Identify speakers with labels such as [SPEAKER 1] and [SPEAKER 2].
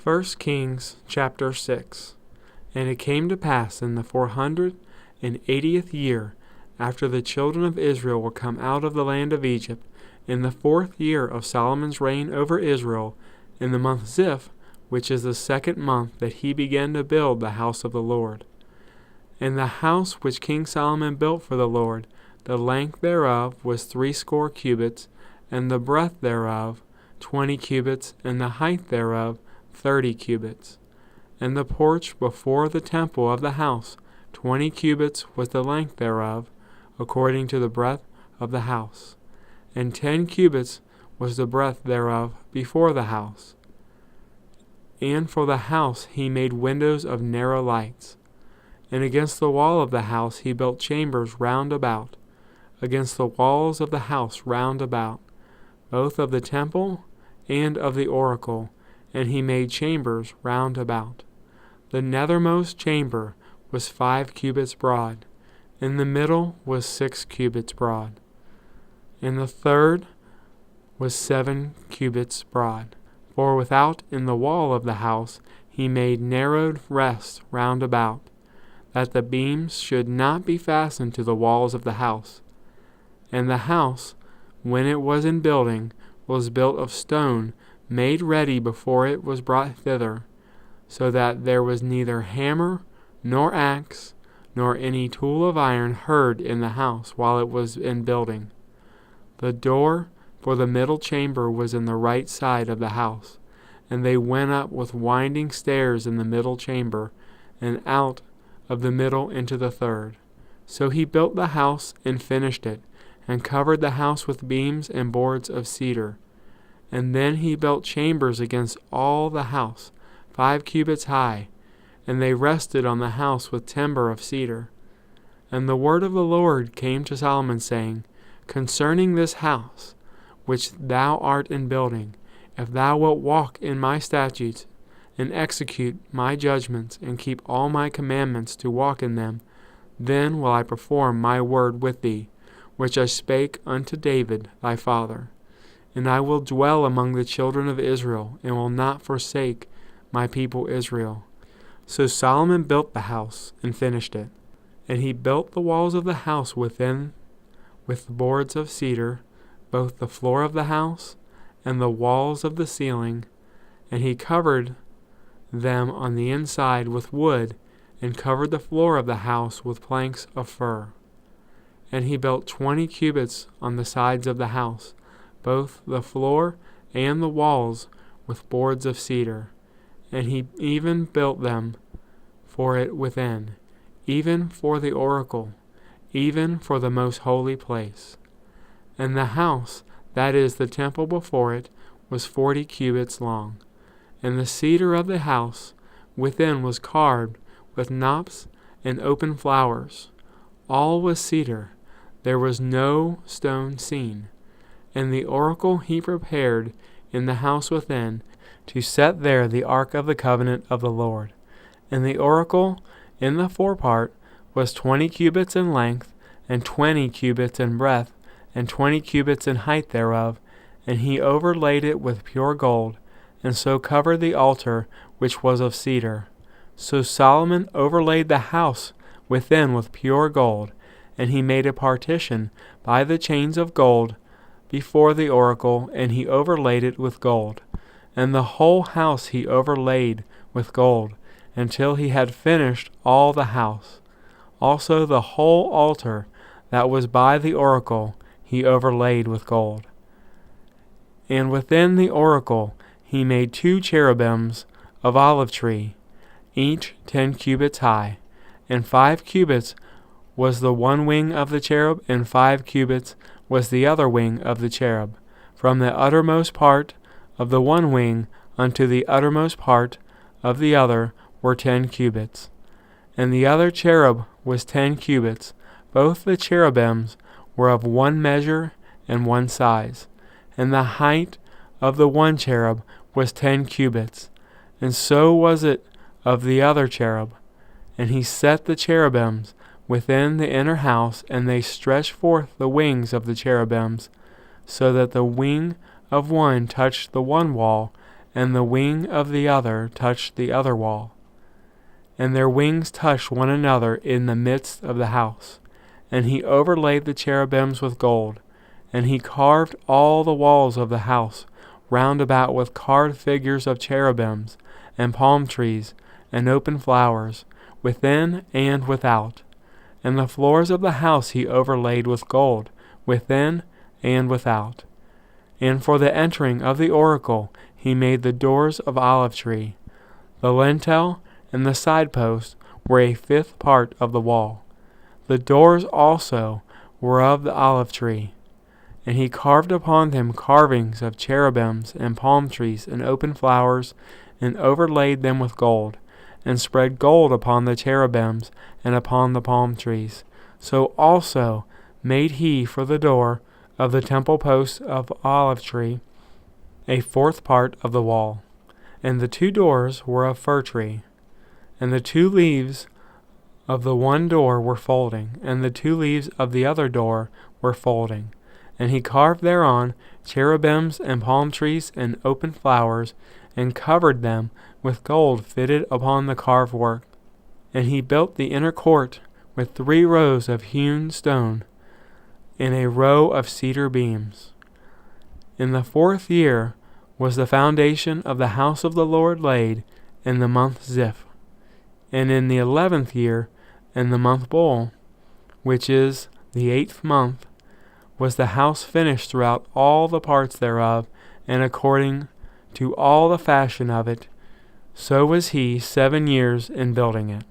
[SPEAKER 1] 1 Kings chapter 6. And it came to pass in the 480th year, after the children of Israel were come out of the land of Egypt, in the 4th year of Solomon's reign over Israel, in the month Ziph, which is the 2nd month, that he began to build the house of the Lord. And the house which King Solomon built for the Lord, the length thereof was 80 cubits, and the breadth thereof 20 cubits, and the height thereof 30 cubits. And the porch before the temple of the house, 20 cubits was the length thereof, according to the breadth of the house. And 10 cubits was the breadth thereof before the house. And for the house he made windows of narrow lights. And against the wall of the house he built chambers round about, against the walls of the house round about, both of the temple and of the oracle, and he made chambers round about. The nethermost chamber was 5 cubits broad, and the middle was 6 cubits broad, and the third was 7 cubits broad. For without in the wall of the house he made narrowed rests round about, that the beams should not be fastened to the walls of the house. And the house, when it was in building, was built of stone, made ready before it was brought thither, so that there was neither hammer, nor axe, nor any tool of iron heard in the house while it was in building. The door for the middle chamber was in the right side of the house, and they went up with winding stairs in the middle chamber, and out of the middle into the third. So he built the house and finished it, and covered the house with beams and boards of cedar. And then he built chambers against all the house, 5 cubits high, and they rested on the house with timber of cedar. And the word of the Lord came to Solomon, saying, Concerning this house, which thou art in building, if thou wilt walk in my statutes, and execute my judgments, and keep all my commandments to walk in them, then will I perform my word with thee, which I spake unto David thy father. And I will dwell among the children of Israel, and will not forsake my people Israel. So Solomon built the house, and finished it. And he built the walls of the house within with boards of cedar, both the floor of the house, and the walls of the ceiling, and he covered them on the inside with wood, and covered the floor of the house with planks of fir. And he built 20 cubits on the sides of the house, both the floor and the walls with boards of cedar. And he even built them for it within, even for the oracle, even for the most holy place. And the house, that is the temple before it, was 40 cubits long. And the cedar of the house within was carved with knops and open flowers. All was cedar, there was no stone seen. And the oracle he prepared in the house within, to set there the ark of the covenant of the Lord. And the oracle in the forepart was 20 cubits in length, and 20 cubits in breadth, and 20 cubits in height thereof, and he overlaid it with pure gold, and so covered the altar which was of cedar. So Solomon overlaid the house within with pure gold, and he made a partition by the chains of gold before the oracle, and he overlaid it with gold. And the whole house he overlaid with gold, until he had finished all the house. Also the whole altar that was by the oracle he overlaid with gold. And within the oracle he made 2 cherubims of olive tree, each 10 cubits high, and 5 cubits was the one wing of the cherub, and 5 cubits was the other wing of the cherub, from the uttermost part of the one wing unto the uttermost part of the other were 10 cubits. And the other cherub was 10 cubits. Both the cherubims were of one measure and one size. And the height of the one cherub was 10 cubits. And so was it of the other cherub. And he set the cherubims within the inner house, and they stretched forth the wings of the cherubims, so that the wing of one touched the one wall, and the wing of the other touched the other wall. And their wings touched one another in the midst of the house. And he overlaid the cherubims with gold. And he carved all the walls of the house round about with carved figures of cherubims, and palm trees, and open flowers, within and without. And the floors of the house he overlaid with gold, within and without. And for the entering of the oracle he made the doors of olive tree. The lintel and the side post were a fifth part of the wall. The doors also were of the olive tree. And he carved upon them carvings of cherubims and palm trees and open flowers, and overlaid them with gold, and spread gold upon the cherubims and upon the palm trees. So also made he for the door of the temple posts of olive tree a fourth part of the wall. And the two doors were of fir tree. And the two leaves of the one door were folding, and the two leaves of the other door were folding. And he carved thereon cherubims and palm trees and open flowers, and covered them with gold fitted upon the carved work. And he built the inner court with 3 rows of hewn stone, in a row of cedar beams. In the 4th year was the foundation of the house of the Lord laid, in the month Ziph. And in the 11th year, in the month Bul, which is the 8th month, was the house finished throughout all the parts thereof, and according to all the fashion of it. So was he 7 years in building it.